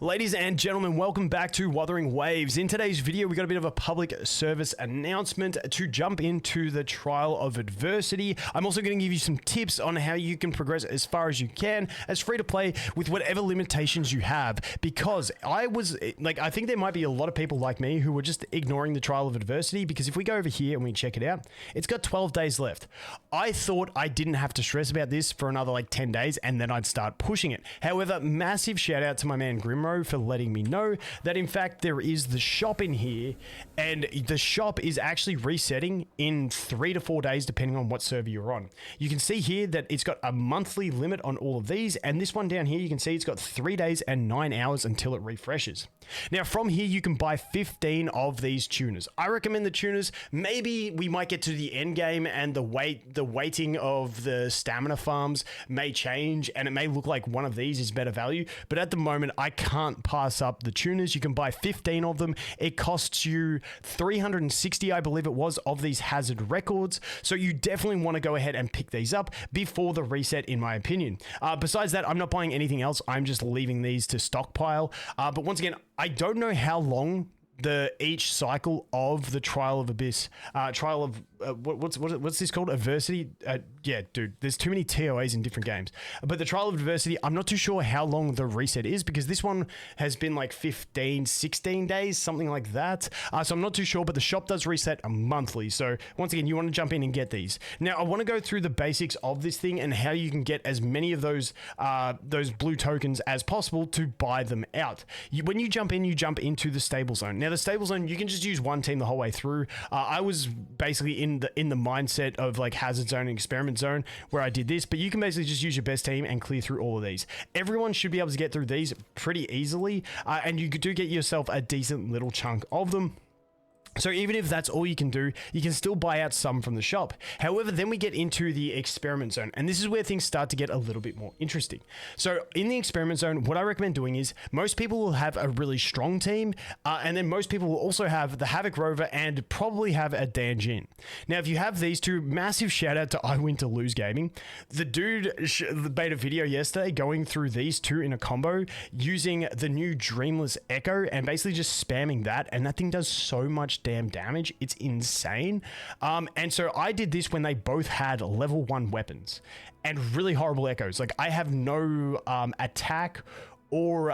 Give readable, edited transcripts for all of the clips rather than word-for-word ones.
Ladies and gentlemen, welcome back to Wuthering Waves. In today's video, we got a bit of a public service announcement to jump into the Trial of Adversity. I'm also going to give you some tips on how you can progress as far as you can as free to play with whatever limitations you have, because I think there might be a lot of people like me who were just ignoring the Trial of Adversity, because if we go over here and we check it out, it's got 12 days left. I thought I didn't have to stress about this for another like 10 days and then I'd start pushing it. However, massive shout out to my man Grimro for letting me know that in fact there is the shop in here, and the shop is actually resetting in 3 to 4 days depending on what server you're on. You can see here that it's got a monthly limit on all of these, and this one down here you can see it's got 3 days and 9 hours until it refreshes. Now from here you can buy 15 of these tuners. I recommend the tuners. Maybe we might get to the end game and the weighting of the stamina farms may change and it may look like one of these is better value, but at the moment I can't pass up the tuners. You can buy 15 of them. It costs you 360, I believe it was, of these hazard records. So you definitely want to go ahead and pick these up before the reset, in my opinion. Besides that, I'm not buying anything else. I'm just leaving these to stockpile. But once again, I don't know how long each cycle of the Trial of Abyss, what's this called? Adversity? Yeah, dude, there's too many TOAs in different games. But the Trial of Adversity, I'm not too sure how long the reset is, because this one has been like 15, 16 days, something like that. So I'm not too sure, but the shop does reset monthly. So once again, you want to jump in and get these. Now, I want to go through the basics of this thing and how you can get as many of those blue tokens as possible to buy them out. When you jump into the stable zone. Now, the stable zone, you can just use one team the whole way through. I was basically in the mindset of like hazard zone and experiment zone where I did this, but you can basically just use your best team and clear through all of these. Everyone should be able to get through these pretty easily, and you do get yourself a decent little chunk of them. So even if that's all you can do, you can still buy out some from the shop. However, then we get into the experiment zone, and this is where things start to get a little bit more interesting. So in the experiment zone, what I recommend doing is most people will have a really strong team, and then most people will also have the Havoc Rover and probably have a Dan Jin. Now, if you have these two, massive shout out to I Win to Lose Gaming. The dude made a video yesterday going through these two in a combo using the new Dreamless Echo and basically just spamming that, and that thing does so much damn damage. It's insane. And so I did this when they both had level 1 weapons and really horrible echoes. Like I have no attack or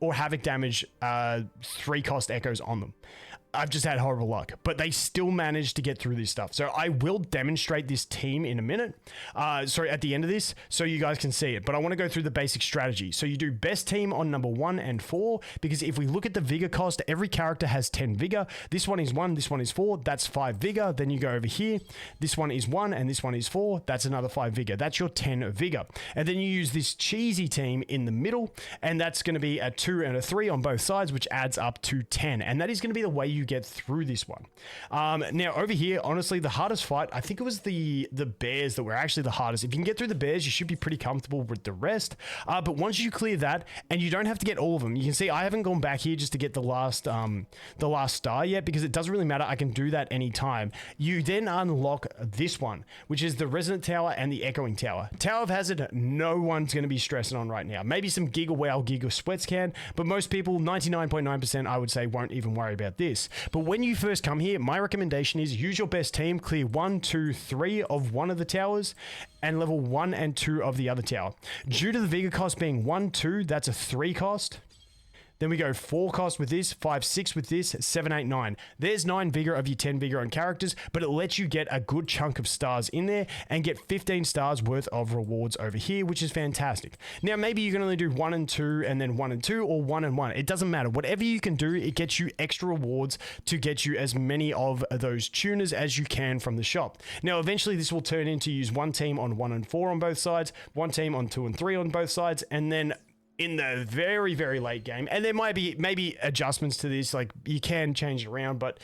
havoc damage 3-cost echoes on them. I've just had horrible luck, but they still managed to get through this stuff. So I will demonstrate this team in a minute. Sorry, at the end of this, so you guys can see it. But I want to go through the basic strategy. So you do best team on number 1 and 4, because if we look at the vigor cost, every character has 10 vigor. This one is 1, this one is 4, that's 5 vigor. Then you go over here, this one is 1 and this one is 4, that's another 5 vigor. That's your 10 vigor. And then you use this cheesy team in the middle, and that's going to be a 2 and a 3 on both sides, which adds up to 10. And that is going to be the way you get through this one. Now over here, honestly, the hardest fight, I think it was the bears that were actually the hardest. If you can get through the bears, you should be pretty comfortable with the rest. But once you clear that, and you don't have to get all of them, you can see I haven't gone back here just to get the last star yet, because it doesn't really matter. I can do that anytime. You then unlock this one, which is the Resonant Tower and the Echoing Tower. Tower of Hazard, no one's going to be stressing on right now. Maybe some Giga Wow, Giga Sweats can, but most people, 99.9%, I would say, won't even worry about this. But when you first come here, my recommendation is use your best team, clear 1, 2, 3 of one of the towers, and level 1 and 2 of the other tower. Due to the vigor cost being 1, 2, that's a 3 cost. Then we go 4 cost with this, 5, 6 with this, 7, 8, 9. There's 9 vigor of your 10 vigor on characters, but it lets you get a good chunk of stars in there and get 15 stars worth of rewards over here, which is fantastic. Now, maybe you can only do 1 and 2 and then 1 and 2 or 1 and 1. It doesn't matter. Whatever you can do, it gets you extra rewards to get you as many of those tuners as you can from the shop. Now, eventually this will turn into use one team on 1 and 4 on both sides, one team on 2 and 3 on both sides, and then in the very, very late game, and there might be maybe adjustments to this, like you can change it around, but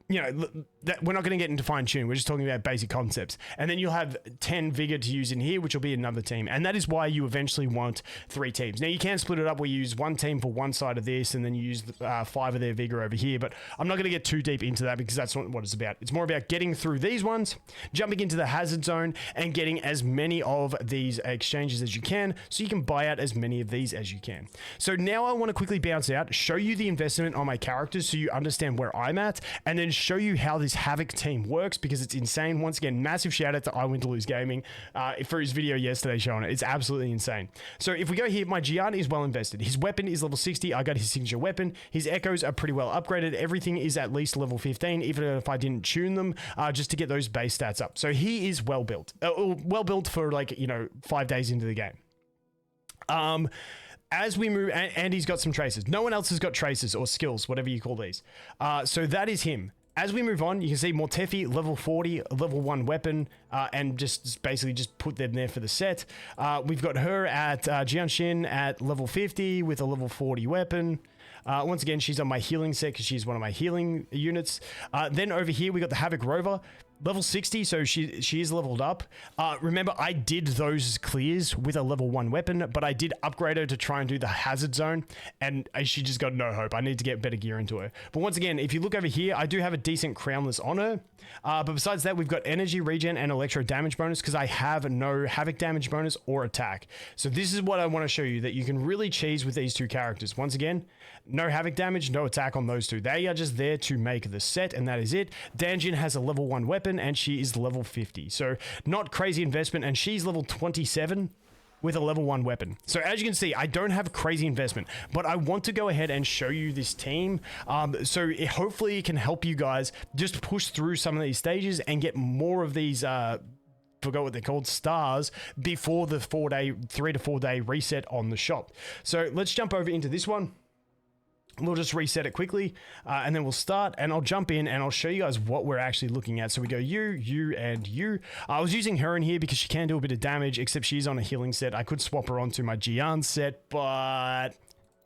you know, that we're not going to get into fine tune. We're just talking about basic concepts. And then you'll have 10 vigor to use in here, which will be another team. And that is why you eventually want 3 teams. Now you can split it up where you use 1 team for one side of this and then you use 5 of their vigor over here. But I'm not going to get too deep into that because that's not what it's about. It's more about getting through these ones, jumping into the hazard zone and getting as many of these exchanges as you can so you can buy out as many of these as you can. So now I want to quickly bounce out, show you the investment on my characters so you understand where I'm at, and then show you how this Havoc team works because it's insane. Once again, massive shout out to I Win to Lose Gaming for his video yesterday showing it. It's absolutely insane. So if we go here, my Gian is well invested. His weapon is level 60. I got his signature weapon. His echoes are pretty well upgraded. Everything is at least level 15, even if I didn't tune them, just to get those base stats up. So he is well built. Well built for 5 days into the game. As we move, and he's got some traces. No one else has got traces or skills, whatever you call these. So that is him. As we move on, you can see Mortefi, level 40, level 1 weapon, and just basically just put them there for the set. We've got her at Jianshin at level 50 with a level 40 weapon. Once again, she's on my healing set because she's one of my healing units. Then over here, we got the Havoc Rover. Level 60, so she is leveled up. Remember, I did those clears with a level 1 weapon, but I did upgrade her to try and do the hazard zone, and she just got no hope. I need to get better gear into her. But once again, if you look over here, I do have a decent crownless on her. But besides that, we've got energy regen and electro damage bonus because I have no Havoc damage bonus or attack. So this is what I want to show you, that you can really cheese with these 2 characters. Once again, no Havoc damage, no attack on those 2. They are just there to make the set, and that is it. Danjin has a level 1 weapon, and she is level 50. So not crazy investment, and she's level 27 with a level 1 weapon. So as you can see, I don't have crazy investment, but I want to go ahead and show you this team. Hopefully it can help you guys just push through some of these stages and get more of these forgot what they're called, stars, before the 3 to 4 day reset on the shop. So let's jump over into this one. We'll just reset it quickly, and then we'll start, and I'll jump in and I'll show you guys what we're actually looking at. So we go you, and you. I was using her in here because she can do a bit of damage, except she's on a healing set. I could swap her onto my Gian set, but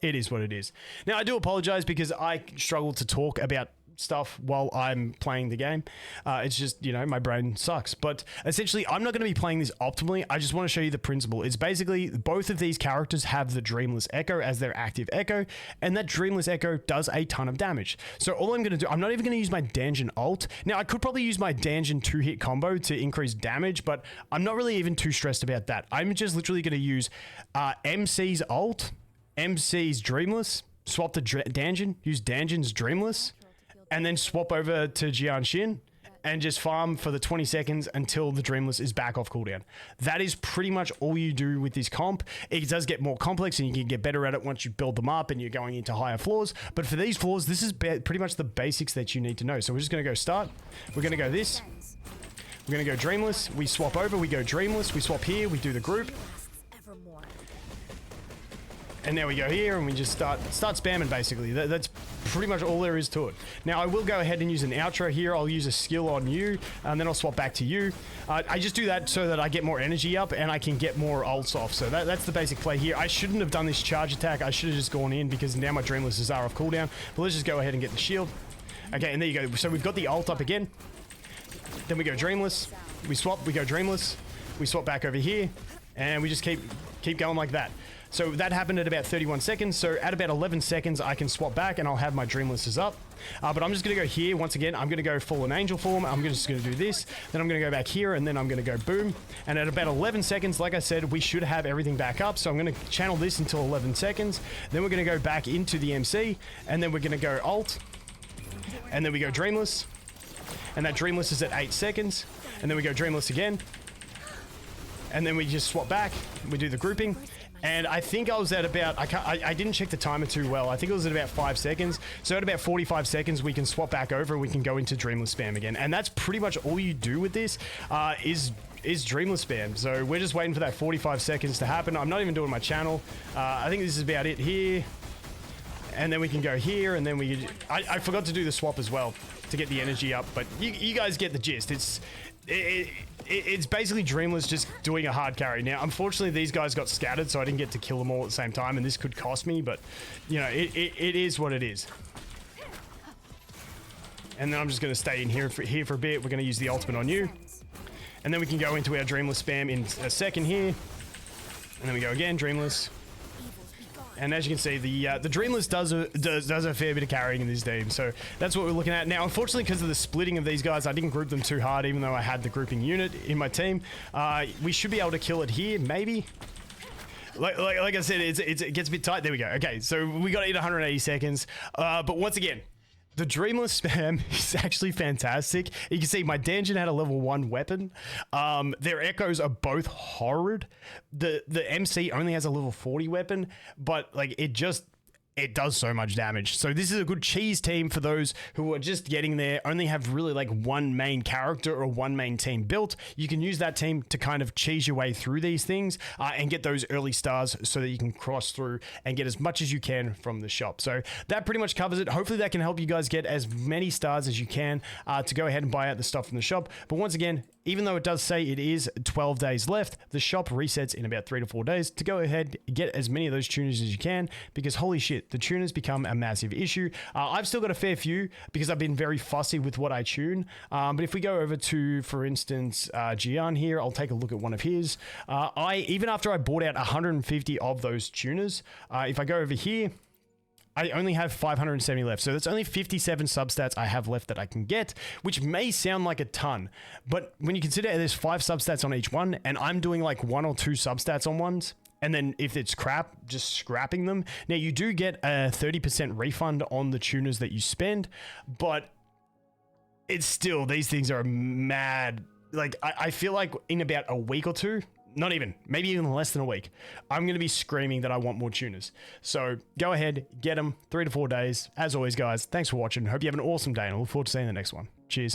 it is what it is. Now, I do apologize because I struggle to talk about stuff while I'm playing the game. It's just, my brain sucks. But essentially, I'm not going to be playing this optimally. I just want to show you the principle. It's basically both of these characters have the Dreamless Echo as their active Echo, and that Dreamless Echo does a ton of damage. So all I'm going to do, I'm not even going to use my Danjin ult. Now, I could probably use my Danjin 2-hit combo to increase damage, but I'm not really even too stressed about that. I'm just literally going to use MC's ult, MC's Dreamless, swap to Danjin, use Danjin's Dreamless, and then swap over to Jianshin and just farm for the 20 seconds until the Dreamless is back off cooldown. That is pretty much all you do with this comp. It does get more complex and you can get better at it once you build them up and you're going into higher floors. But for these floors, this is pretty much the basics that you need to know. So we're just going to go start. We're going to go this. We're going to go Dreamless. We swap over. We go Dreamless. We swap here. We do the group. And now we go here and we just start spamming basically. That's pretty much all there is to it. Now I will go ahead and use an outro here. I'll use a skill on you and then I'll swap back to you. I just do that so that I get more energy up and I can get more ults off. So that's the basic play here. I shouldn't have done this charge attack. I should have just gone in because now my Dreamlesses are off cooldown. But let's just go ahead and get the shield. Okay, and there you go. So we've got the ult up again. Then we go Dreamless. We swap, we go Dreamless. We swap back over here and we just keep going like that. So that happened at about 31 seconds. So at about 11 seconds, I can swap back and I'll have my Dreamlesses up. But I'm just going to go here. Once again, I'm going to go Fallen Angel form. I'm just going to do this. Then I'm going to go back here and then I'm going to go boom. And at about 11 seconds, like I said, we should have everything back up. So I'm going to channel this until 11 seconds. Then we're going to go back into the MC and then we're going to go ult. And then we go Dreamless. And that Dreamless is at 8 seconds. And then we go Dreamless again. And then we just swap back. We do the grouping. And I think I was at about, I didn't check the timer too well. I think it was at about 5 seconds. So at about 45 seconds, we can swap back over and we can go into Dreamless spam again. And that's pretty much all you do with this is Dreamless spam. So we're just waiting for that 45 seconds to happen. I'm not even doing my channel. I think this is about it here. And then we can go here and then I forgot to do the swap as well to get the energy up. But you guys get the gist. It's basically Dreamless just doing a hard carry. Now, unfortunately, these guys got scattered, so I didn't get to kill them all at the same time, and this could cost me, but, it is what it is. And then I'm just going to stay in here for a bit. We're going to use the ultimate on you. And then we can go into our Dreamless spam in a second here. And then we go again, Dreamless. And as you can see, the Dreamless does a fair bit of carrying in this team. So that's what we're looking at. Now, unfortunately, because of the splitting of these guys, I didn't group them too hard, even though I had the grouping unit in my team. We should be able to kill it here, maybe. Like I said, it gets a bit tight. There we go. Okay, so we got to eat 180 seconds. But once again, the Dreamless spam is actually fantastic. You can see my Danjin had a level 1 weapon. Their echoes are both horrid. The MC only has a level 40 weapon, but like it does so much damage. So this is a good cheese team for those who are just getting there, only have really like one main character or one main team built. You can use that team to kind of cheese your way through these things and get those early stars so that you can cross through and get as much as you can from the shop. So that pretty much covers it. Hopefully that can help you guys get as many stars as you can to go ahead and buy out the stuff from the shop. But once again, even though it does say it is 12 days left, the shop resets in about 3 to 4 days to go ahead and get as many of those tuners as you can, because holy shit, the tuners become a massive issue. I've still got a fair few because I've been very fussy with what I tune. But if we go over to, for instance, Gian here, I'll take a look at one of his. Even after I bought out 150 of those tuners, if I go over here, I only have 570 left. So that's only 57 substats I have left that I can get, which may sound like a ton. But when you consider there's 5 substats on each one, and I'm doing like 1 or 2 substats on ones, and then if it's crap, just scrapping them. Now, you do get a 30% refund on the tuners that you spend, but it's still, these things are mad. Like, I feel like in about a week or two, not even, maybe even less than a week, I'm going to be screaming that I want more tuners. So go ahead, get them, 3 to 4 days. As always, guys, thanks for watching. Hope you have an awesome day, and I look forward to seeing you in the next one. Cheers.